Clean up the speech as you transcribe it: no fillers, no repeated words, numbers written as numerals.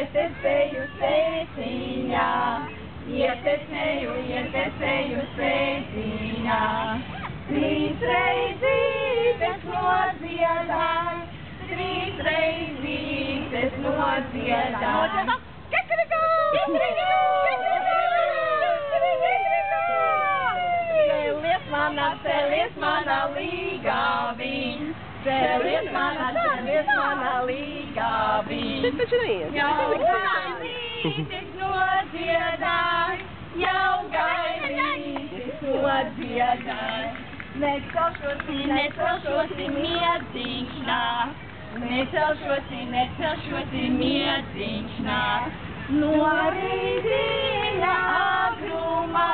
ietecēju sveiciņā, ietecēju sveiciņā. Trīs reizītes nodziedāj, trīs reizītes nodziedāj. Celies mana līgavīn, celies mana līgavīn. Jau gaidītis nodziedāj, jau gaidītis nodziedāj. Necelšosi miedziņš nāk, necelšosi miedziņš nāk. No rītiņa agrumā.